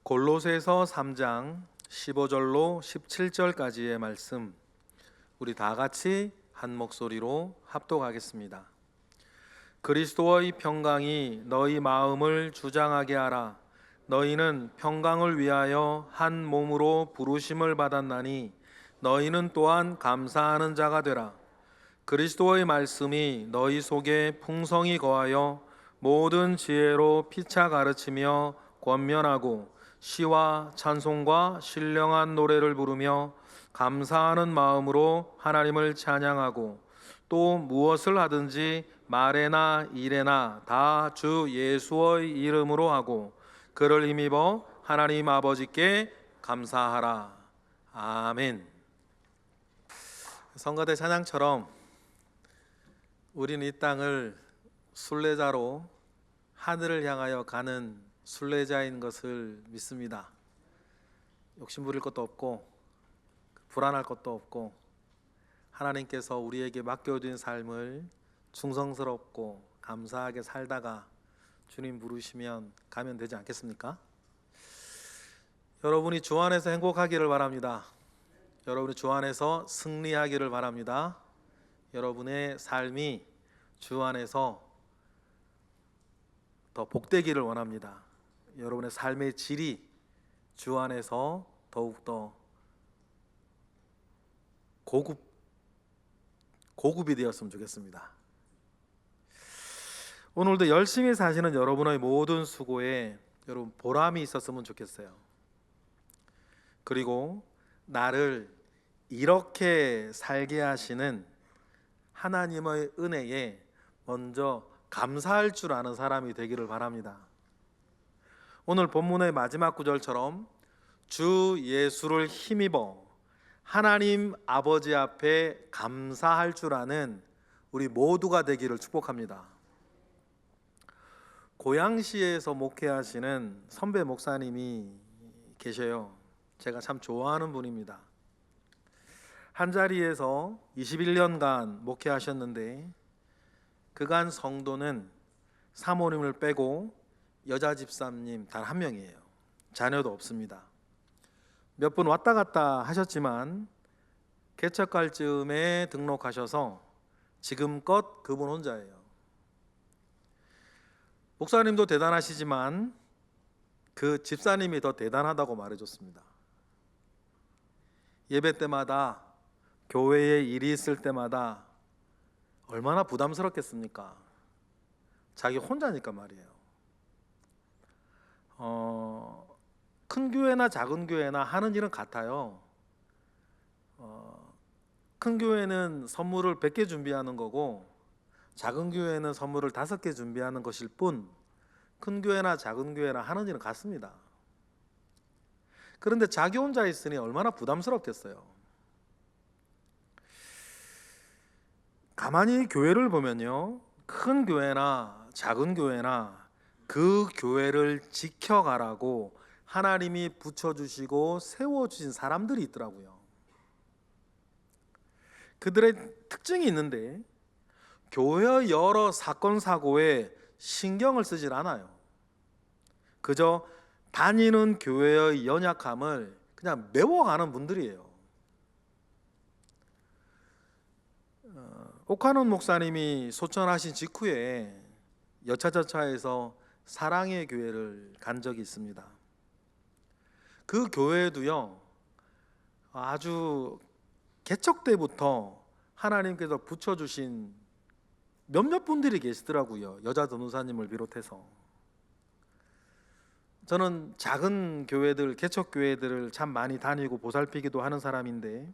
골로새서 3장 15절로 17절까지의 말씀, 우리 다 같이 한 목소리로 합독하겠습니다. 그리스도의 평강이 너희 마음을 주장하게 하라. 너희는 평강을 위하여 한 몸으로 부르심을 받았나니 너희는 또한 감사하는 자가 되라. 그리스도의 말씀이 너희 속에 풍성히 거하여 모든 지혜로 피차 가르치며 권면하고 시와 찬송과 신령한 노래를 부르며 감사하는 마음으로 하나님을 찬양하고 또 무엇을 하든지 말에나 일에나 다 주 예수의 이름으로 하고 그를 힘입어 하나님 아버지께 감사하라. 아멘. 성가대 찬양처럼 우리는 이 땅을 순례자로 하늘을 향하여 가는 순례자인 것을 믿습니다. 욕심 부릴 것도 없고 불안할 것도 없고 하나님께서 우리에게 맡겨진 삶을 충성스럽고 감사하게 살다가 주님 부르시면 가면 되지 않겠습니까? 여러분이 주 안에서 행복하기를 바랍니다. 여러분이 주 안에서 승리하기를 바랍니다. 여러분의 삶이 주 안에서 더 복되기를 원합니다. 여러분의 삶의 질이 주 안에서 더욱더 고급이 되었으면 좋겠습니다. 오늘도 열심히 사시는 여러분의 모든 수고에 여러분 보람이 있었으면 좋겠어요. 그리고 나를 이렇게 살게 하시는 하나님의 은혜에 먼저 감사할 줄 아는 사람이 되기를 바랍니다. 오늘 본문의 마지막 구절처럼 주 예수를 힘입어 하나님 아버지 앞에 감사할 줄 아는 우리 모두가 되기를 축복합니다. 고양시에서 목회하시는 선배 목사님이 계셔요. 제가 참 좋아하는 분입니다. 한자리에서 21년간 목회하셨는데 그간 성도는 사모님을 빼고 여자 집사님 단 한 명이에요. 자녀도 없습니다. 몇 분 왔다 갔다 하셨지만 개척할 즈음에 등록하셔서 지금껏 그분 혼자예요. 목사님도 대단하시지만 그 집사님이 더 대단하다고 말해줬습니다. 예배 때마다 교회에 일이 있을 때마다 얼마나 부담스럽겠습니까? 자기 혼자니까 말이에요. 큰 교회나 작은 교회나 하는 일은 같아요. 큰 교회는 선물을 100개 준비하는 거고 작은 교회는 선물을 5개 준비하는 것일 뿐 큰 교회나 작은 교회나 하는 일은 같습니다. 그런데 자기 혼자 있으니 얼마나 부담스럽겠어요. 가만히 교회를 보면요, 큰 교회나 작은 교회나 그 교회를 지켜가라고 하나님이 붙여주시고 세워주신 사람들이 있더라고요. 그들의 특징이 있는데 교회의 여러 사건 사고에 신경을 쓰질 않아요. 그저 다니는 교회의 연약함을 그냥 메워가는 분들이에요. 옥하는 목사님이 소천하신 직후에 여차저차해서 사랑의 교회를 간 적이 있습니다. 그 교회도요, 아주 개척 때부터 하나님께서 붙여주신 몇몇 분들이 계시더라고요. 여자 전도사님을 비롯해서. 저는 작은 교회들, 개척 교회들을 참 많이 다니고 보살피기도 하는 사람인데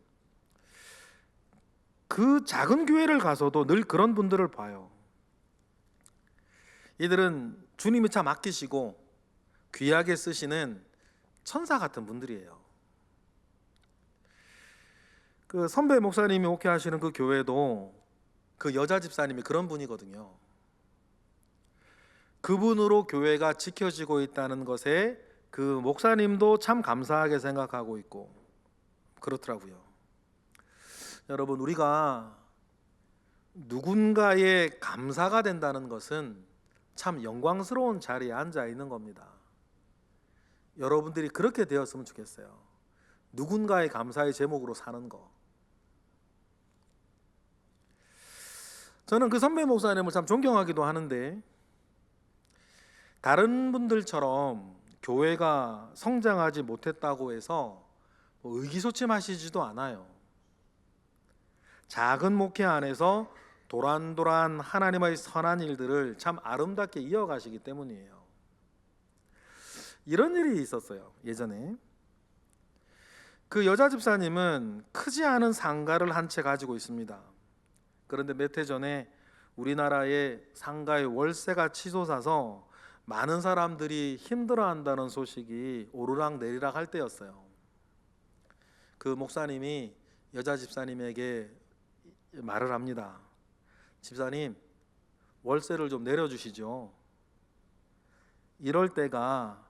그 작은 교회를 가서도 늘 그런 분들을 봐요. 이들은 주님이 참 아끼시고 귀하게 쓰시는 천사 같은 분들이에요. 그 선배 목사님이 목회하시는 그 교회도 그 여자 집사님이 그런 분이거든요. 그분으로 교회가 지켜지고 있다는 것에 그 목사님도 참 감사하게 생각하고 있고 그렇더라고요. 여러분, 우리가 누군가의 감사가 된다는 것은 참 영광스러운 자리에 앉아 있는 겁니다. 여러분들이 그렇게 되었으면 좋겠어요. 누군가의 감사의 제목으로 사는 거. 저는 그 선배 목사님을 참 존경하기도 하는데, 다른 분들처럼 교회가 성장하지 못했다고 해서 의기소침하시지도 않아요. 작은 목회 안에서 도란도란 하나님의 선한 일들을 참 아름답게 이어가시기 때문이에요. 이런 일이 있었어요. 예전에 그 여자 집사님은 크지 않은 상가를 한 채 가지고 있습니다. 그런데 몇 해 전에 우리나라의 상가의 월세가 치솟아서 많은 사람들이 힘들어한다는 소식이 오르락 내리락 할 때였어요. 그 목사님이 여자 집사님에게 말을 합니다. 집사님, 월세를 좀 내려주시죠. 이럴 때가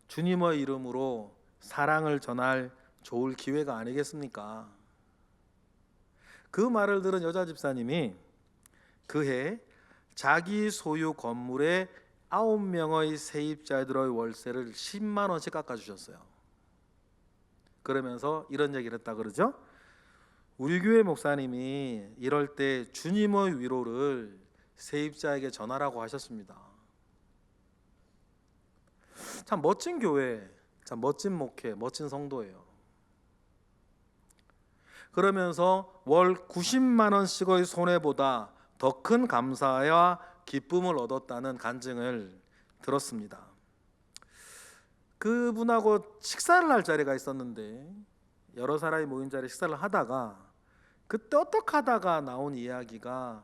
주님의 이름으로 사랑을 전할 좋을 기회가 아니겠습니까? 그 말을 들은 여자 집사님이 그해 자기 소유 건물에 9명의 세입자들의 월세를 10만 원씩 깎아주셨어요. 그러면서 이런 얘기를 했다 그러죠. 우리 교회 목사님이 이럴 때 주님의 위로를 세입자에게 전하라고 하셨습니다. 참 멋진 교회, 참 멋진 목회, 멋진 성도예요. 그러면서 월 90만 원씩의 손해보다 더 큰 감사와 기쁨을 얻었다는 간증을 들었습니다. 그분하고 식사를 할 자리가 있었는데 여러 사람이 모인 자리에 식사를 하다가 그때 어떻게 하다가 나온 이야기가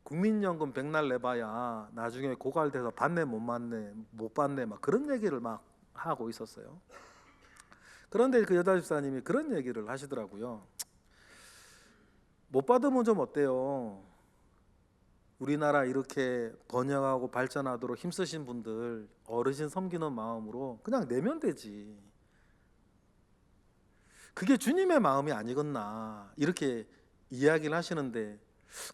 국민연금 백날 내봐야 나중에 고갈돼서 받네 못 받네 막 그런 얘기를 막 하고 있었어요. 그런데 그 여자 집사님이 그런 얘기를 하시더라고요. 못 받으면 좀 어때요? 우리나라 이렇게 번영하고 발전하도록 힘쓰신 분들 어르신 섬기는 마음으로 그냥 내면 되지. 그게 주님의 마음이 아니겠나 이렇게 이야기를 하시는데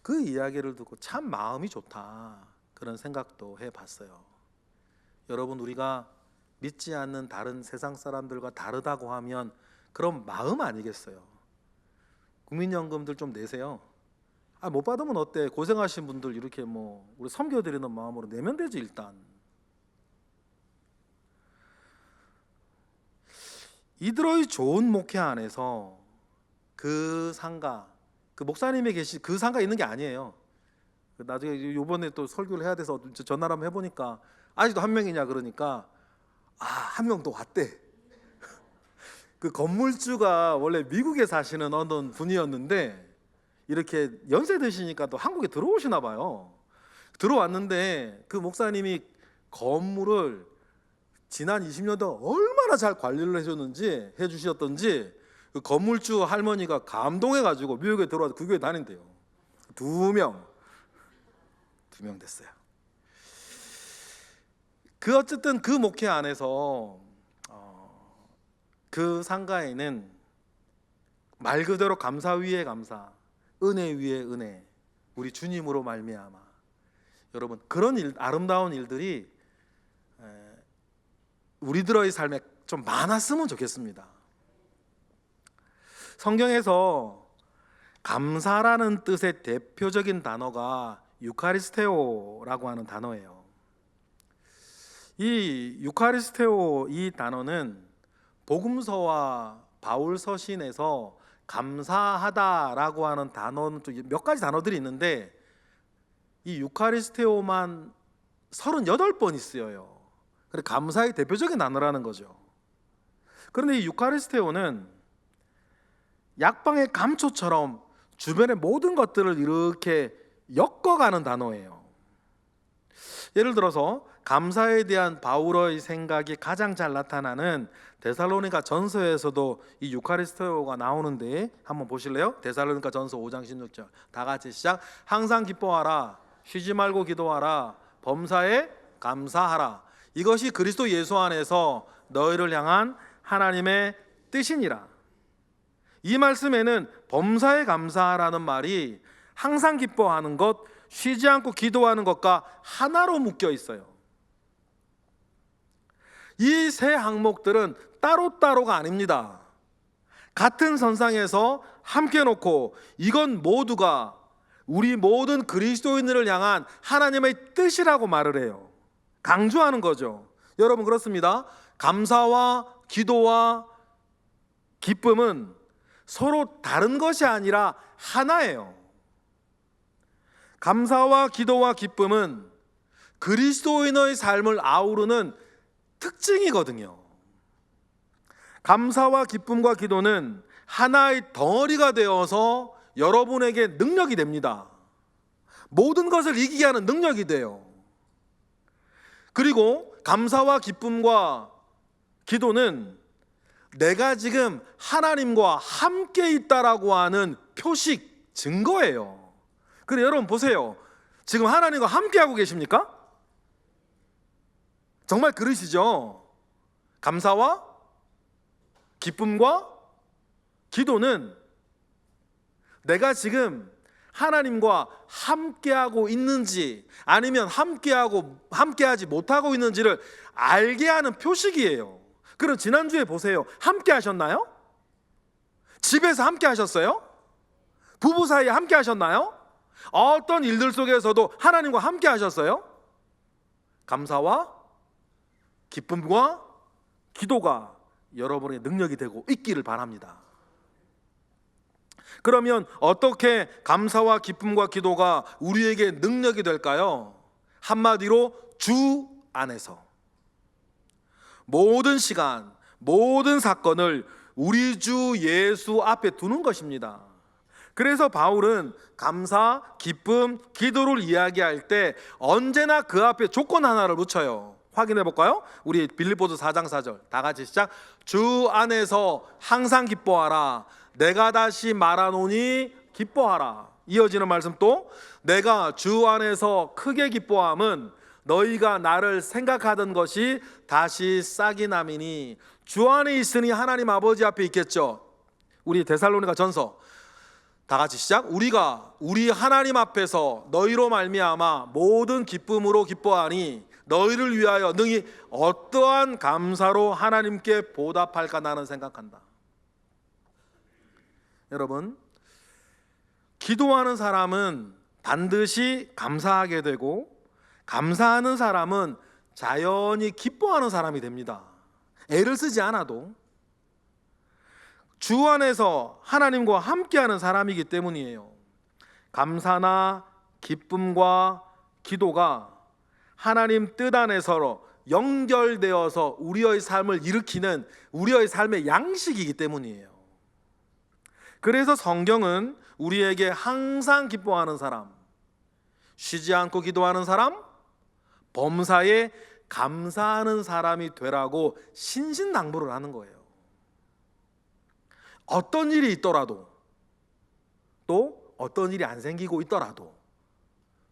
그 이야기를 듣고 참 마음이 좋다 그런 생각도 해봤어요. 여러분, 우리가 믿지 않는 다른 세상 사람들과 다르다고 하면 그런 마음 아니겠어요? 국민연금들 좀 내세요. 못 받으면 어때? 고생하신 분들 이렇게 우리 섬겨드리는 마음으로 내면 되지. 일단 이들의 좋은 목회 안에서 그 상가, 그 목사님이 계신 그 상가 있는 게 아니에요. 나중에 이번에 또 설교를 해야 돼서 전화를 한번 해보니까 아직도 한 명이냐 그러니까 한 명 더 왔대. 그 건물주가 원래 미국에 사시는 어떤 분이었는데 이렇게 연세 드시니까 또 한국에 들어오시나 봐요. 들어왔는데 그 목사님이 건물을 지난 20년 동안 얼마나 잘 관리를 해주셨던지 그 건물주 할머니가 감동해가지고 미국에 들어와서 그 교회 다닌대요. 두 명 됐어요. 그 어쨌든 그 목회 안에서 그 상가에는 말 그대로 감사 위에 감사, 은혜 위에 은혜, 우리 주님으로 말미암아. 여러분, 그런 아름다운 일들이 우리들의 삶에 좀 많았으면 좋겠습니다. 성경에서 감사라는 뜻의 대표적인 단어가 유카리스테오라고 하는 단어예요. 이 유카리스테오 이 단어는 복음서와 바울 서신에서 감사하다라고 하는 단어는 몇 가지 단어들이 있는데 이 유카리스테오만 38번 쓰여요. 그래서 감사의 대표적인 단어라는 거죠. 그런데 이 유카리스테오는 약방의 감초처럼 주변의 모든 것들을 이렇게 엮어가는 단어예요. 예를 들어서 감사에 대한 바울의 생각이 가장 잘 나타나는 데살로니가 전서에서도 이 유카리스토가 나오는데 한번 보실래요? 데살로니가 전서 5장 16절 다 같이 시작. 항상 기뻐하라, 쉬지 말고 기도하라, 범사에 감사하라. 이것이 그리스도 예수 안에서 너희를 향한 하나님의 뜻이니라. 이 말씀에는 범사에 감사하라는 말이 항상 기뻐하는 것, 쉬지 않고 기도하는 것과 하나로 묶여 있어요. 이 세 항목들은 따로따로가 아닙니다. 같은 선상에서 함께 놓고 이건 모두가 우리 모든 그리스도인들을 향한 하나님의 뜻이라고 말을 해요. 강조하는 거죠. 여러분, 그렇습니다. 감사와 기도와 기쁨은 서로 다른 것이 아니라 하나예요. 감사와 기도와 기쁨은 그리스도인의 삶을 아우르는 특징이거든요. 감사와 기쁨과 기도는 하나의 덩어리가 되어서 여러분에게 능력이 됩니다. 모든 것을 이기게 하는 능력이 돼요. 그리고 감사와 기쁨과 기도는 내가 지금 하나님과 함께 있다라고 하는 표식, 증거예요. 그래, 여러분 보세요. 지금 하나님과 함께 하고 계십니까? 정말 그러시죠? 감사와 기쁨과 기도는 내가 지금 하나님과 함께하고 있는지 아니면 함께하지 못하고 있는지를 알게 하는 표식이에요. 그럼 지난주에 보세요. 함께 하셨나요? 집에서 함께 하셨어요? 부부 사이에 함께 하셨나요? 어떤 일들 속에서도 하나님과 함께 하셨어요? 감사와 기쁨과 기도가 여러분의 능력이 되고 있기를 바랍니다. 그러면 어떻게 감사와 기쁨과 기도가 우리에게 능력이 될까요? 한마디로 주 안에서 모든 시간, 모든 사건을 우리 주 예수 앞에 두는 것입니다. 그래서 바울은 감사, 기쁨, 기도를 이야기할 때 언제나 그 앞에 조건 하나를 붙여요. 확인해 볼까요? 우리 빌립보서 4장 4절 다 같이 시작. 주 안에서 항상 기뻐하라. 내가 다시 말하노니 기뻐하라. 이어지는 말씀 또 내가 주 안에서 크게 기뻐함은 너희가 나를 생각하던 것이 다시 싹이 남이니. 주 안에 있으니 하나님 아버지 앞에 있겠죠. 우리 데살로니가 전서 다 같이 시작. 우리가 우리 하나님 앞에서 너희로 말미암아 모든 기쁨으로 기뻐하니 너희를 위하여 능히 어떠한 감사로 하나님께 보답할까 나는 생각한다. 여러분, 기도하는 사람은 반드시 감사하게 되고 감사하는 사람은 자연히 기뻐하는 사람이 됩니다. 애를 쓰지 않아도 주 안에서 하나님과 함께하는 사람이기 때문이에요. 감사나 기쁨과 기도가 하나님 뜻 안에서 연결되어서 우리의 삶을 일으키는 우리의 삶의 양식이기 때문이에요. 그래서 성경은 우리에게 항상 기뻐하는 사람, 쉬지 않고 기도하는 사람, 범사에 감사하는 사람이 되라고 신신당부를 하는 거예요. 어떤 일이 있더라도 또 어떤 일이 안 생기고 있더라도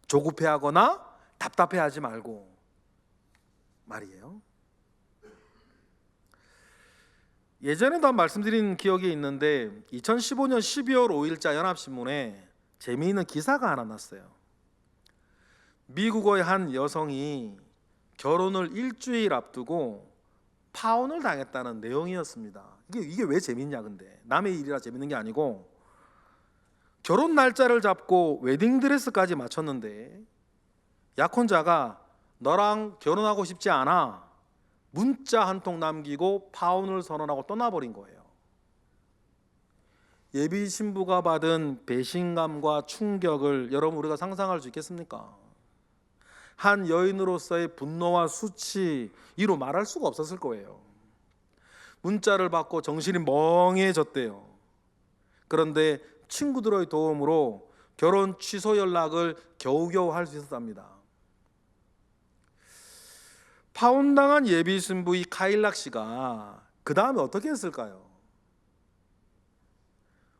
조급해하거나 답답해하지 말고 말이에요. 예전에도 한 말씀드린 기억이 있는데 2015년 12월 5일자 연합신문에 재미있는 기사가 하나 났어요. 미국의 한 여성이 결혼을 일주일 앞두고 파혼을 당했다는 내용이었습니다. 이게 왜 재밌냐, 근데 남의 일이라 재밌는 게 아니고 결혼 날짜를 잡고 웨딩드레스까지 맞췄는데 약혼자가 너랑 결혼하고 싶지 않아 문자 한 통 남기고 파혼을 선언하고 떠나버린 거예요. 예비 신부가 받은 배신감과 충격을 여러분 우리가 상상할 수 있겠습니까? 한 여인으로서의 분노와 수치 이로 말할 수가 없었을 거예요. 문자를 받고 정신이 멍해졌대요. 그런데 친구들의 도움으로 결혼 취소 연락을 겨우겨우 할 수 있었답니다. 파혼당한 예비 신부 이 카일락 씨가 그 다음에 어떻게 했을까요?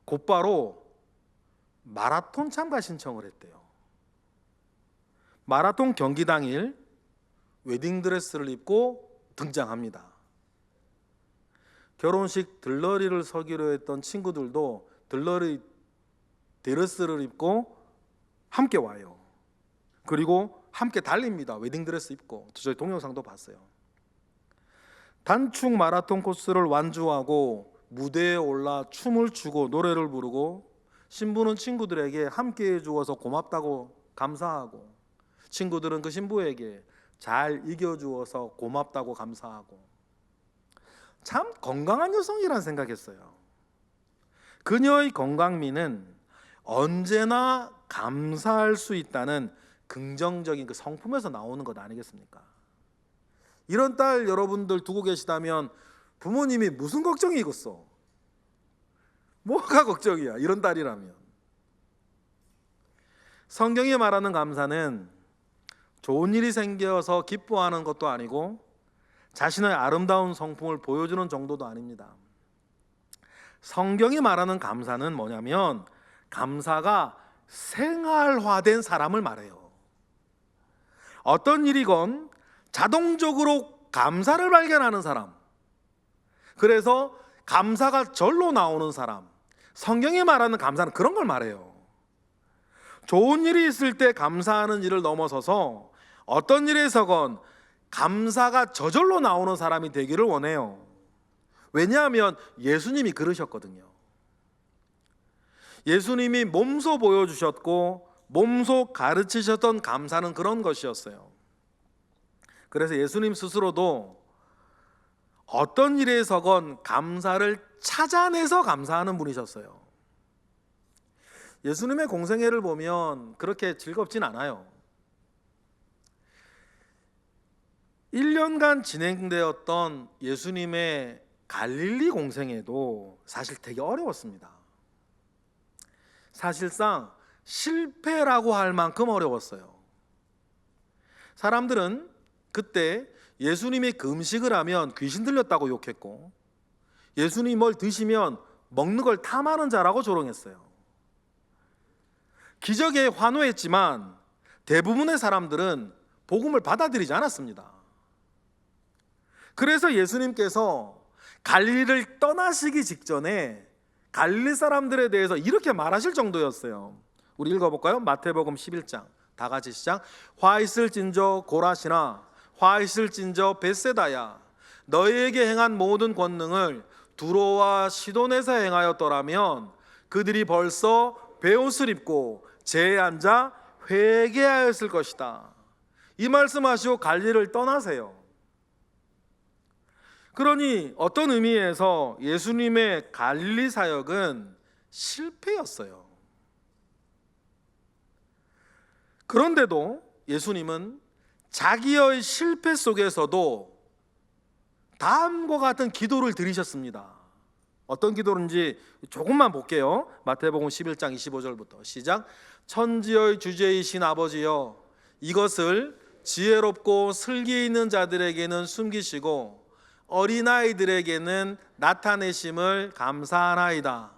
곧바로 마라톤 참가 신청을 했대요. 마라톤 경기 당일 웨딩드레스를 입고 등장합니다. 결혼식 들러리를 서기로 했던 친구들도 들러리 드레스를 입고 함께 와요. 그리고 함께 달립니다. 웨딩드레스 입고. 저희 동영상도 봤어요. 단축 마라톤 코스를 완주하고 무대에 올라 춤을 추고 노래를 부르고 신부는 친구들에게 함께해 주어서 고맙다고 감사하고 친구들은 그 신부에게 잘 이겨주어서 고맙다고 감사하고 참 건강한 여성이란 생각했어요. 그녀의 건강미는 언제나 감사할 수 있다는 긍정적인 그 성품에서 나오는 것 아니겠습니까? 이런 딸 여러분들 두고 계시다면 부모님이 무슨 걱정이 있겠어? 뭐가 걱정이야? 이런 딸이라면. 성경이 말하는 감사는 좋은 일이 생겨서 기뻐하는 것도 아니고 자신의 아름다운 성품을 보여주는 정도도 아닙니다. 성경이 말하는 감사는 뭐냐면 감사가 생활화된 사람을 말해요. 어떤 일이건 자동적으로 감사를 발견하는 사람, 그래서 감사가 절로 나오는 사람, 성경이 말하는 감사는 그런 걸 말해요. 좋은 일이 있을 때 감사하는 일을 넘어서서 어떤 일에서건 감사가 저절로 나오는 사람이 되기를 원해요. 왜냐하면 예수님이 그러셨거든요. 예수님이 몸소 보여주셨고 몸소 가르치셨던 감사는 그런 것이었어요. 그래서 예수님 스스로도 어떤 일에서건 감사를 찾아내서 감사하는 분이셨어요. 예수님의 공생애를 보면 그렇게 즐겁진 않아요. 1년간 진행되었던 예수님의 갈릴리 공생애도 사실 되게 어려웠습니다. 사실상 실패라고 할 만큼 어려웠어요. 사람들은 그때 예수님이 금식을 하면 귀신 들렸다고 욕했고 예수님이 뭘 드시면 먹는 걸 탐하는 자라고 조롱했어요. 기적에 환호했지만 대부분의 사람들은 복음을 받아들이지 않았습니다. 그래서 예수님께서 갈릴리를 떠나시기 직전에 갈릴리 사람들에 대해서 이렇게 말하실 정도였어요. 우리 읽어볼까요? 마태복음 11장 다 같이 시작. 화 있을진저 고라시나 화 있을진저 벳세다야 너희에게 행한 모든 권능을 두로와 시돈에서 행하였더라면 그들이 벌써 베옷을 입고 제에 앉아 회개하였을 것이다. 이 말씀하시고 갈릴리를 떠나세요. 그러니 어떤 의미에서 예수님의 갈릴리 사역은 실패였어요. 그런데도 예수님은 자기의 실패 속에서도 다음과 같은 기도를 드리셨습니다. 어떤 기도인지 조금만 볼게요. 마태복음 11장 25절부터 시작. 천지의 주제이신 아버지여 이것을 지혜롭고 슬기 있는 자들에게는 숨기시고 어린아이들에게는 나타내심을 감사하나이다.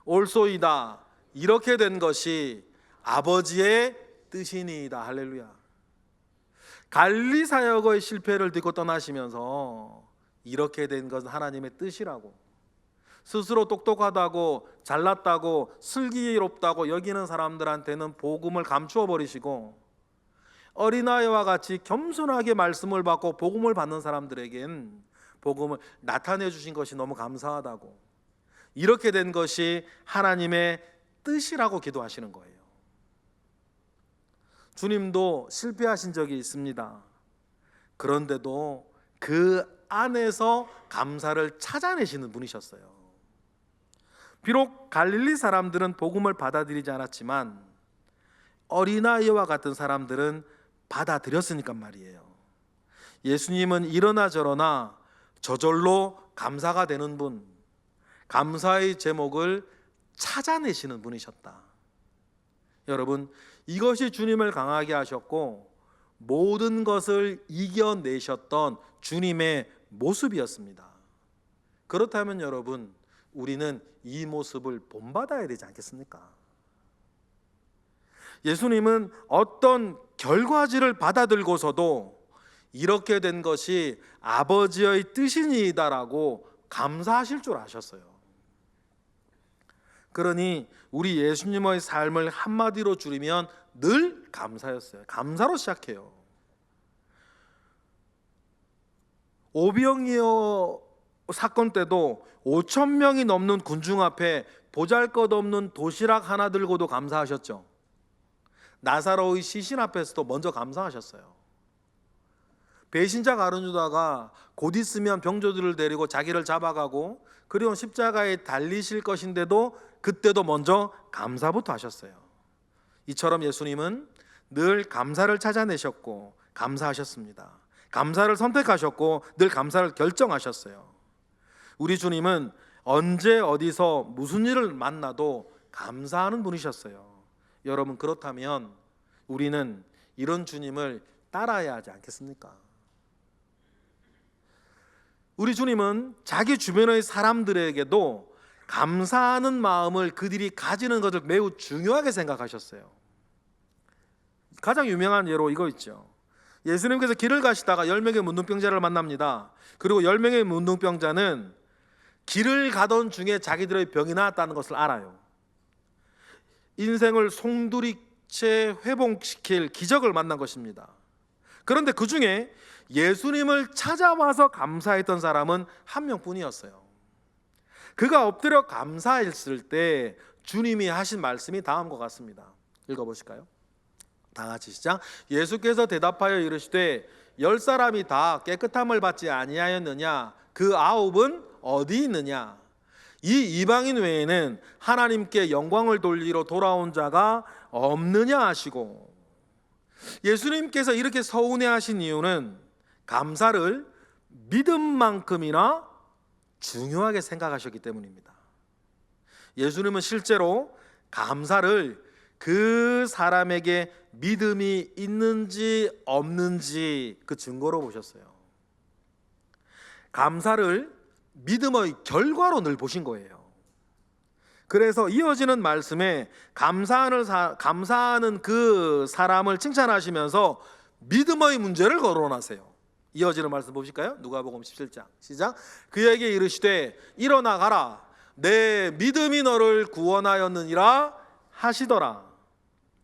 옳소이다. 이렇게 된 것이 아버지의 뜻이니이다. 할렐루야. 갈릴리 사역의 실패를 듣고 떠나시면서 이렇게 된 것은 하나님의 뜻이라고, 스스로 똑똑하다고 잘났다고 슬기롭다고 여기는 사람들한테는 복음을 감추어 버리시고 어린아이와 같이 겸손하게 말씀을 받고 복음을 받는 사람들에겐 복음을 나타내 주신 것이 너무 감사하다고, 이렇게 된 것이 하나님의 뜻이라고 기도하시는 거예요. 주님도 실패하신 적이 있습니다. 그런데도 그 안에서 감사를 찾아내시는 분이셨어요. 비록 갈릴리 사람들은 복음을 받아들이지 않았지만 어린아이와 같은 사람들은 받아들였으니까 말이에요. 예수님은 이러나 저러나 저절로 감사가 되는 분, 감사의 제목을 찾아내시는 분이셨다. 여러분, 이것이 주님을 강하게 하셨고 모든 것을 이겨내셨던 주님의 모습이었습니다. 그렇다면 여러분, 우리는 이 모습을 본받아야 되지 않겠습니까? 예수님은 어떤 결과지를 받아들고서도 이렇게 된 것이 아버지의 뜻이니이다라고 감사하실 줄 아셨어요. 그러니 우리 예수님의 삶을 한마디로 줄이면 늘 감사였어요. 감사로 시작해요. 오병이어 사건 때도 5천 명이 넘는 군중 앞에 보잘것없는 도시락 하나 들고도 감사하셨죠. 나사로의 시신 앞에서도 먼저 감사하셨어요. 배신자 가룟 유다가 곧 있으면 병조들을 데리고 자기를 잡아가고 그리고 십자가에 달리실 것인데도 그때도 먼저 감사부터 하셨어요. 이처럼 예수님은 늘 감사를 찾아내셨고 감사하셨습니다. 감사를 선택하셨고 늘 감사를 결정하셨어요. 우리 주님은 언제 어디서 무슨 일을 만나도 감사하는 분이셨어요. 여러분, 그렇다면 우리는 이런 주님을 따라야 하지 않겠습니까? 우리 주님은 자기 주변의 사람들에게도 감사하는 마음을 그들이 가지는 것을 매우 중요하게 생각하셨어요. 가장 유명한 예로 이거 있죠. 예수님께서 길을 가시다가 10명의 문둥병자를 만납니다. 그리고 10명의 문둥병자는 길을 가던 중에 자기들의 병이 나았다는 것을 알아요. 인생을 송두리째 회복시킬 기적을 만난 것입니다. 그런데 그 중에 예수님을 찾아와서 감사했던 사람은 한 명뿐이었어요. 그가 엎드려 감사했을 때 주님이 하신 말씀이 다음과 같습니다. 읽어보실까요? 다 같이 시작. 예수께서 대답하여 이르시되 10사람이 다 깨끗함을 받지 아니하였느냐? 그 9은 어디 있느냐? 이 이방인 외에는 하나님께 영광을 돌리러 돌아온 자가 없느냐 하시고, 예수님께서 이렇게 서운해하신 이유는 감사를 믿음만큼이나 중요하게 생각하셨기 때문입니다. 예수님은 실제로 감사를 그 사람에게 믿음이 있는지 없는지 그 증거로 보셨어요. 감사를 믿음의 결과로 늘 보신 거예요. 그래서 이어지는 말씀에 감사하는 그 사람을 칭찬하시면서 믿음의 문제를 거론하세요. 이어지는 말씀 보실까요? 누가복음 17장 시작. 그에게 이르시되 일어나 가라, 내 믿음이 너를 구원하였느니라 하시더라.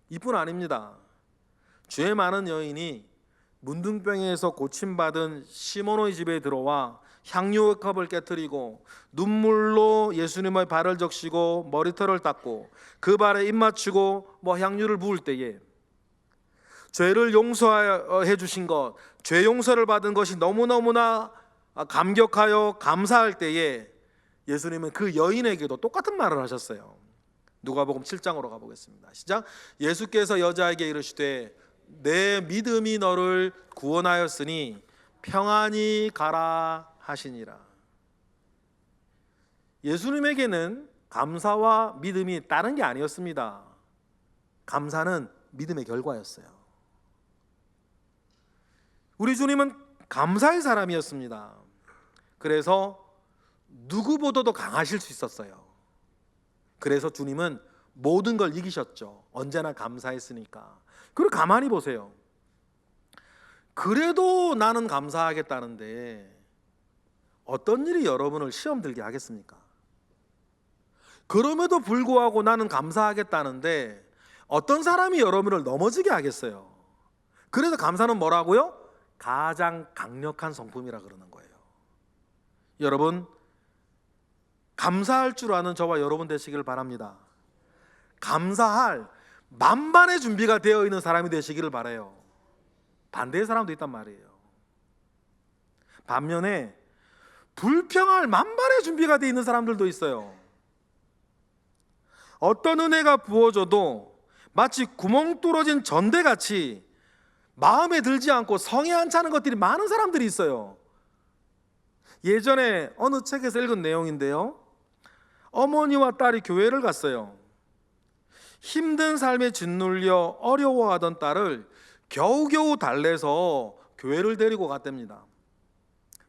이뿐 아닙니다. 죄 많은 여인이 문둥병에서 고침받은 시몬의 집에 들어와 향유의 컵을 깨뜨리고 눈물로 예수님의 발을 적시고 머리털을 닦고 그 발에 입 맞추고 향유를 부을 때에 죄를 용서해 주신 것, 죄 용서를 받은 것이 너무너무나 감격하여 감사할 때에 예수님은 그 여인에게도 똑같은 말을 하셨어요. 누가복음 7장으로 가보겠습니다. 시작. 예수께서 여자에게 이르시되 내 믿음이 너를 구원하였으니 평안히 가라 하시니라. 예수님에게는 감사와 믿음이 다른 게 아니었습니다. 감사는 믿음의 결과였어요. 우리 주님은 감사의 사람이었습니다. 그래서 누구보다도 강하실 수 있었어요. 그래서 주님은 모든 걸 이기셨죠. 언제나 감사했으니까. 그리고 가만히 보세요. 그래도 나는 감사하겠다는데 어떤 일이 여러분을 시험 들게 하겠습니까? 그럼에도 불구하고 나는 감사하겠다는데 어떤 사람이 여러분을 넘어지게 하겠어요? 그래서 감사는 뭐라고요? 가장 강력한 성품이라 그러는 거예요. 여러분, 감사할 줄 아는 저와 여러분 되시기를 바랍니다. 감사할 만반의 준비가 되어 있는 사람이 되시기를 바라요. 반대의 사람도 있단 말이에요. 반면에 불평할 만반의 준비가 되어 있는 사람들도 있어요. 어떤 은혜가 부어져도 마치 구멍 뚫어진 전대같이 마음에 들지 않고 성에 안 차는 것들이 많은 사람들이 있어요. 예전에 어느 책에서 읽은 내용인데요, 어머니와 딸이 교회를 갔어요. 힘든 삶에 짓눌려 어려워하던 딸을 겨우겨우 달래서 교회를 데리고 갔답니다.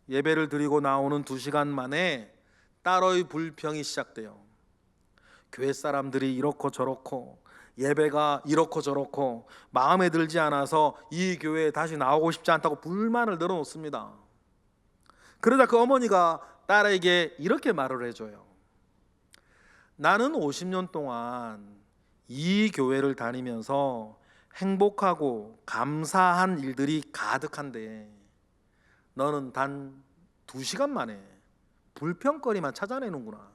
예배를 드리고 나오는 2시간 만에 딸의 불평이 시작돼요. 교회 사람들이 이렇고 저렇고 예배가 이렇고 저렇고 마음에 들지 않아서 이 교회에 다시 나오고 싶지 않다고 불만을 늘어놓습니다. 그러다 그 어머니가 딸에게 이렇게 말을 해줘요. 나는 50년 동안 이 교회를 다니면서 행복하고 감사한 일들이 가득한데 너는 단 2시간 만에 불평거리만 찾아내는구나.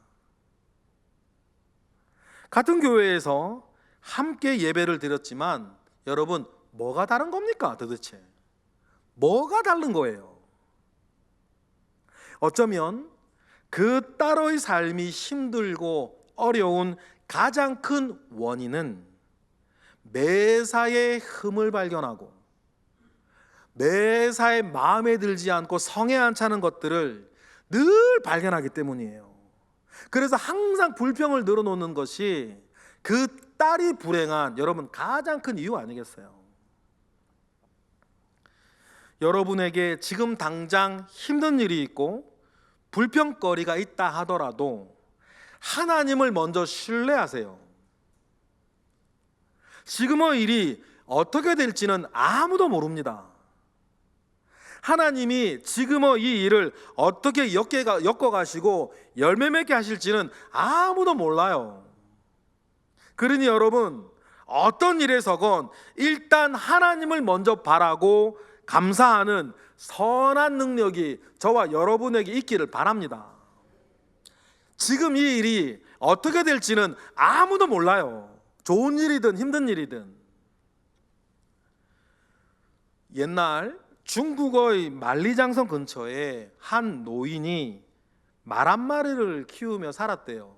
같은 교회에서 함께 예배를 드렸지만 여러분, 뭐가 다른 겁니까? 도대체 뭐가 다른 거예요? 어쩌면 그 딸의 삶이 힘들고 어려운 가장 큰 원인은 매사에 흠을 발견하고 매사에 마음에 들지 않고 성에 안 차는 것들을 늘 발견하기 때문이에요. 그래서 항상 불평을 늘어놓는 것이 그 딸이 불행한 여러분 가장 큰 이유 아니겠어요? 여러분에게 지금 당장 힘든 일이 있고 불평거리가 있다 하더라도 하나님을 먼저 신뢰하세요. 지금의 일이 어떻게 될지는 아무도 모릅니다. 하나님이 지금의 이 일을 어떻게 엮어가시고 열매 맺게 하실지는 아무도 몰라요. 그러니 여러분, 어떤 일에서건 일단 하나님을 먼저 바라고 감사하는 선한 능력이 저와 여러분에게 있기를 바랍니다. 지금 이 일이 어떻게 될지는 아무도 몰라요. 좋은 일이든 힘든 일이든. 옛날 중국의 만리장성 근처에 한 노인이 말 한 마리를 키우며 살았대요.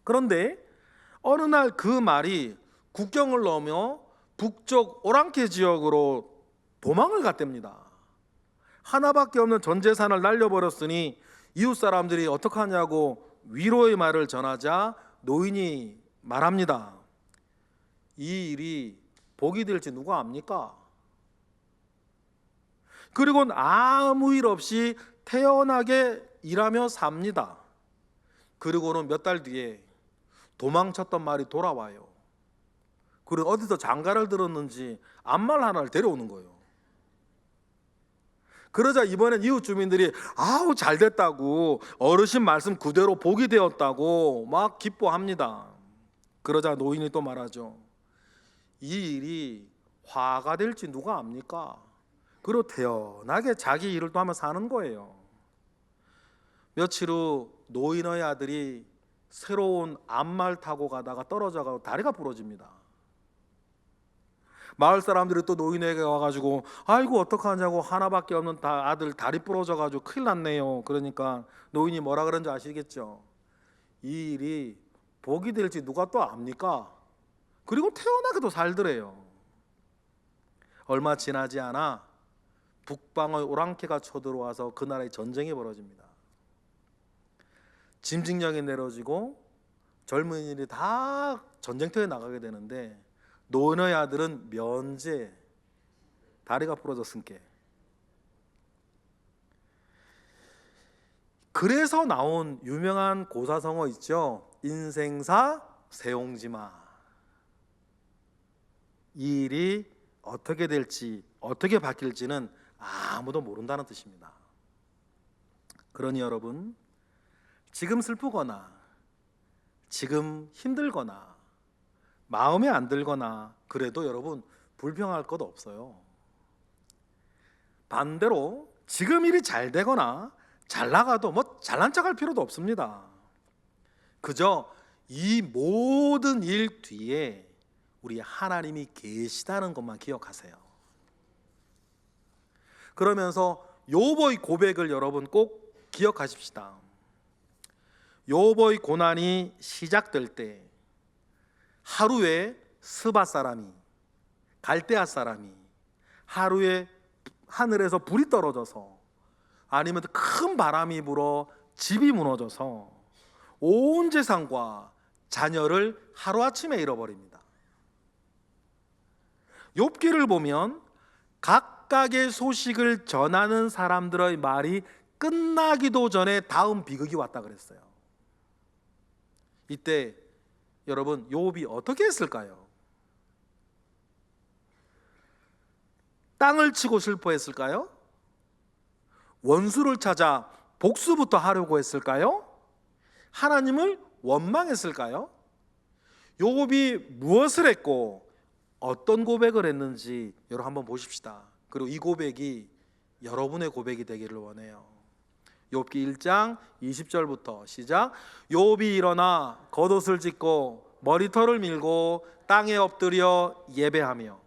그런데 어느 날 그 말이 국경을 넘어 북쪽 오랑캐 지역으로 도망을 갔답니다. 하나밖에 없는 전 재산을 날려버렸으니 이웃 사람들이 어떡하냐고 위로의 말을 전하자 노인이 말합니다. 이 일이 복이 될지 누가 압니까? 그리고는 아무 일 없이 태연하게 일하며 삽니다. 그리고는 몇 달 뒤에 도망쳤던 말이 돌아와요. 그리고 어디서 장가를 들었는지 암말 하나를 데려오는 거예요. 그러자 이번엔 이웃 주민들이 아우 잘 됐다고, 어르신 말씀 그대로 복이 되었다고 막 기뻐합니다. 그러자 노인이 또 말하죠. 이 일이 화가 될지 누가 압니까? 그리고 태연하게 자기 일을 또 하며 사는 거예요. 며칠 후 노인의 아들이 새로운 암말 타고 가다가 떨어져가지고 다리가 부러집니다. 마을 사람들이 또 노인에게 와가지고 아이고 어떡하냐고, 하나밖에 없는 아들 다리 부러져가지고 큰일 났네요. 그러니까 노인이 뭐라 그런지 아시겠죠? 이 일이 복이 될지 누가 또 압니까? 그리고 태연하게도 살더래요. 얼마 지나지 않아 북방의 오랑캐가 쳐들어와서 그 나라에 전쟁이 벌어집니다. 짐승령이 내려지고 젊은이들이 다 전쟁터에 나가게 되는데 노인의 아들은 면제, 다리가 부러졌으니까. 그래서 나온 유명한 고사성어 있죠. 인생사 세옹지마. 이 일이 어떻게 될지 어떻게 바뀔지는 아무도 모른다는 뜻입니다. 그러니 여러분, 지금 슬프거나 지금 힘들거나 마음에 안 들거나 그래도 여러분 불평할 것 없어요. 반대로 지금 일이 잘 되거나 잘 나가도 뭐 잘난 척할 필요도 없습니다. 그저 이 모든 일 뒤에 우리 하나님이 계시다는 것만 기억하세요. 그러면서 욥의 고백을 여러분 꼭 기억하십시다. 욥의 고난이 시작될 때 하루에 스바 사람이, 갈대아 사람이 하루에 하늘에서 불이 떨어져서, 아니면 큰 바람이 불어 집이 무너져서 온 재산과 자녀를 하루아침에 잃어버립니다. 욥기를 보면 각각의 소식을 전하는 사람들의 말이 끝나기도 전에 다음 비극이 왔다 그랬어요. 이때 여러분 욥이 어떻게 했을까요? 땅을 치고 슬퍼했을까요? 원수를 찾아 복수부터 하려고 했을까요? 하나님을 원망했을까요? 욥이 무엇을 했고 어떤 고백을 했는지 여러분 한번 보십시다. 그리고 이 고백이 여러분의 고백이 되기를 원해요. 욥기 1장 20절부터 시작. 욥이 일어나 겉옷을 찢고 머리털을 밀고 땅에 엎드려 예배하며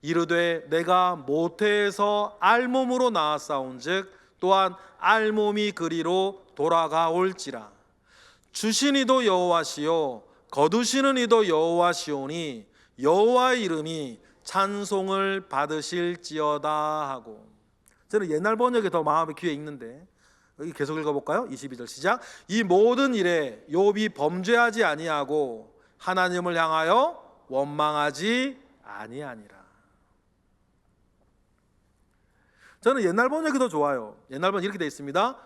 이르되 내가 모태에서 알몸으로 나았사온즉 또한 알몸이 그리로 돌아가올지라. 주신 이도 여호와시요 거두시는 이도 여호와시오니 여호와의 이름이 찬송을 받으실지어다 하고. 저는 옛날 번역이 더 마음에 귀에 익는데 여기 계속 읽어볼까요? 22절 시작. 이 모든 일에 욥이 범죄하지 아니하고 하나님을 향하여 원망하지 아니하니라. 저는 옛날 번역이 더 좋아요. 옛날 번역 이렇게 되어 있습니다.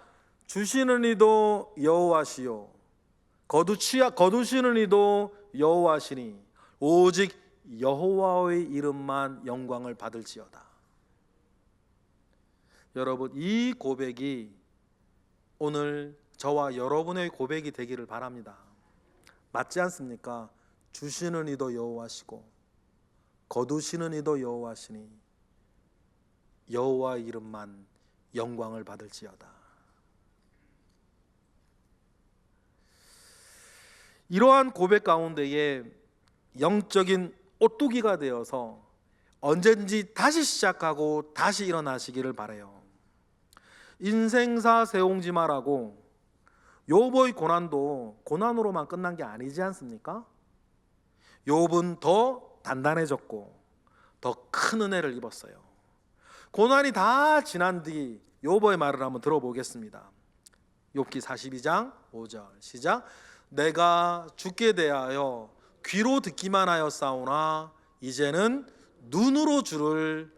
주시는 이도 여호와시요 거두시는 이도 여호와시니 오직 여호와의 이름만 영광을 받을지어다. 여러분, 이 고백이 오늘 저와 여러분의 고백이 되기를 바랍니다. 맞지 않습니까? 주시는 이도 여호와시고 거두시는 이도 여호와시니 여호와의 이름만 영광을 받을지어다. 이러한 고백 가운데에 영적인 오뚜기가 되어서 언제든지 다시 시작하고 다시 일어나시기를 바라요. 인생사 세옹지마라고 욥의 고난도 고난으로만 끝난 게 아니지 않습니까? 욥은 더 단단해졌고 더 큰 은혜를 입었어요. 고난이 다 지난 뒤 욥의 말을 한번 들어보겠습니다. 욥기 42장 5절 시작. 내가 주께 대하여 귀로 듣기만 하였사오나 이제는 눈으로 주를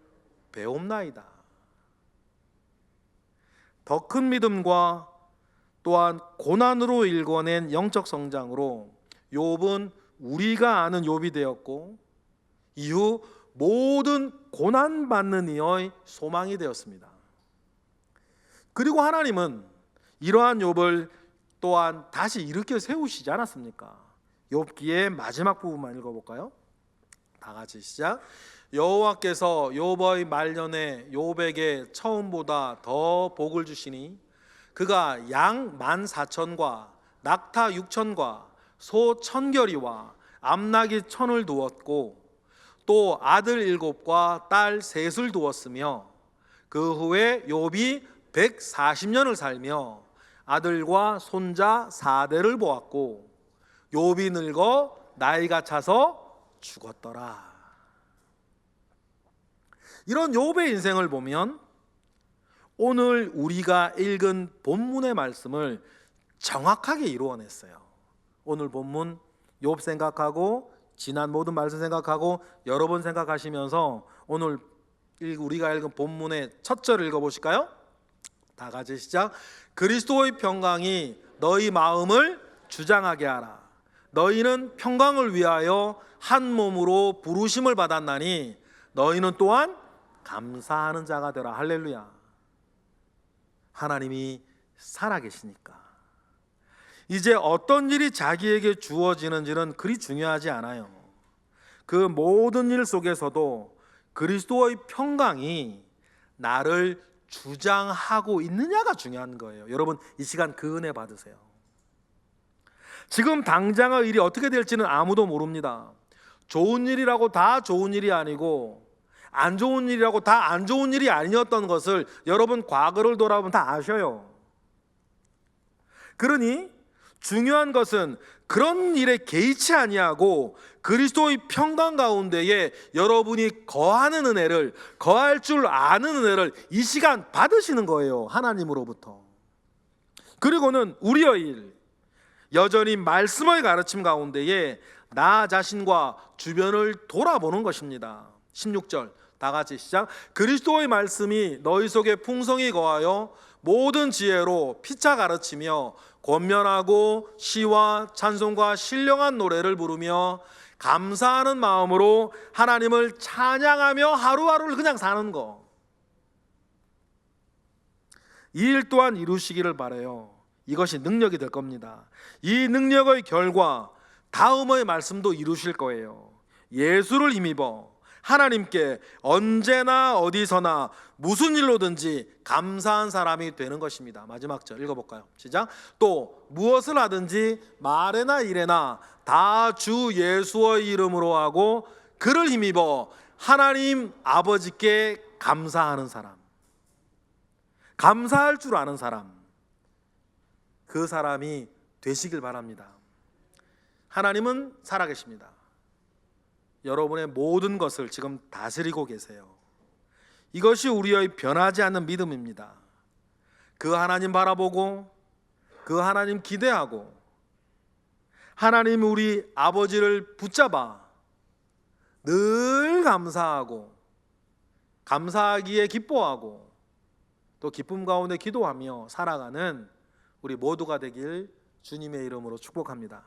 배옵나이다. 더 큰 믿음과 또한 고난으로 일궈낸 영적 성장으로 욥은 우리가 아는 욥이 되었고 이후 모든 고난받는 이의 소망이 되었습니다. 그리고 하나님은 이러한 욥을 또한 다시 일으켜 세우시지 않았습니까? 욥기의 마지막 부분만 읽어볼까요? 다 같이 시작. 여호와께서 욥의 말년에 욥에게 처음보다 더 복을 주시니 그가 양 14,000과 낙타 6,000과 소 1,000결이와 암나귀 1,000을 두었고 또 아들 7과 딸 3을 두었으며 그 후에 욥이 140년을 살며 아들과 손자 4대를 보았고 욥이 늙어 나이가 차서 죽었더라. 이런 욥의 인생을 보면 오늘 우리가 읽은 본문의 말씀을 정확하게 이루어냈어요. 오늘 본문 욥 생각하고 지난 모든 말씀 생각하고 여러 번 생각하시면서 오늘 우리가 읽은 본문의 첫 절을 읽어보실까요? 다 같이 시작. 그리스도의 평강이 너희 마음을 주장하게 하라. 너희는 평강을 위하여 한 몸으로 부르심을 받았나니 너희는 또한 감사하는 자가 되라. 할렐루야. 하나님이 살아계시니까 이제 어떤 일이 자기에게 주어지는지는 그리 중요하지 않아요. 그 모든 일 속에서도 그리스도의 평강이 나를 주장하고 있느냐가 중요한 거예요. 여러분, 이 시간 그 은혜 받으세요. 지금 당장의 일이 어떻게 될지는 아무도 모릅니다. 좋은 일이라고 다 좋은 일이 아니고 안 좋은 일이라고 다 안 좋은 일이 아니었던 것을 여러분 과거를 돌아보면 다 아셔요. 그러니 중요한 것은 그런 일에 개의치 아니하고 그리스도의 평강 가운데에 여러분이 거하는 은혜를, 거할 줄 아는 은혜를 이 시간 받으시는 거예요. 하나님으로부터. 그리고는 우리의 일, 여전히 말씀의 가르침 가운데에 나 자신과 주변을 돌아보는 것입니다. 16절 다 같이 시작. 그리스도의 말씀이 너희 속에 풍성히 거하여 모든 지혜로 피차 가르치며 권면하고 시와 찬송과 신령한 노래를 부르며 감사하는 마음으로 하나님을 찬양하며 하루하루를 그냥 사는 거. 이 일 또한 이루시기를 바라요. 이것이 능력이 될 겁니다. 이 능력의 결과 다음의 말씀도 이루실 거예요. 예수를 힘입어 하나님께 언제나 어디서나 무슨 일로든지 감사한 사람이 되는 것입니다. 마지막 절 읽어볼까요? 시작. 또 무엇을 하든지 말에나 일에나 다 주 예수의 이름으로 하고 그를 힘입어 하나님 아버지께 감사하는 사람, 감사할 줄 아는 사람, 그 사람이 되시길 바랍니다. 하나님은 살아계십니다. 여러분의 모든 것을 지금 다스리고 계세요. 이것이 우리의 변하지 않는 믿음입니다. 그 하나님 바라보고 그 하나님 기대하고 하나님 우리 아버지를 붙잡아 늘 감사하고 감사하기에 기뻐하고 또 기쁨 가운데 기도하며 살아가는 우리 모두가 되길 주님의 이름으로 축복합니다.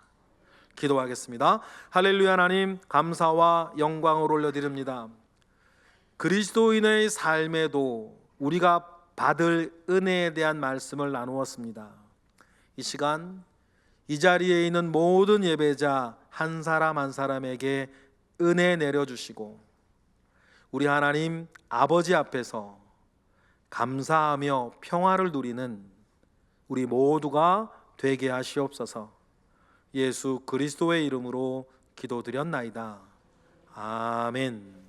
기도하겠습니다. 할렐루야. 하나님 감사와 영광을 올려드립니다. 그리스도인의 삶에도 우리가 받을 은혜에 대한 말씀을 나누었습니다. 이 시간 이 자리에 있는 모든 예배자 한 사람 한 사람에게 은혜 내려주시고 우리 하나님 아버지 앞에서 감사하며 평화를 누리는 우리 모두가 되게 하시옵소서. 예수 그리스도의 이름으로 기도드렸나이다. 아멘.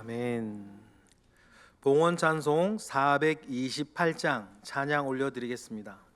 아멘. 봉헌 찬송 428장 찬양 올려드리겠습니다.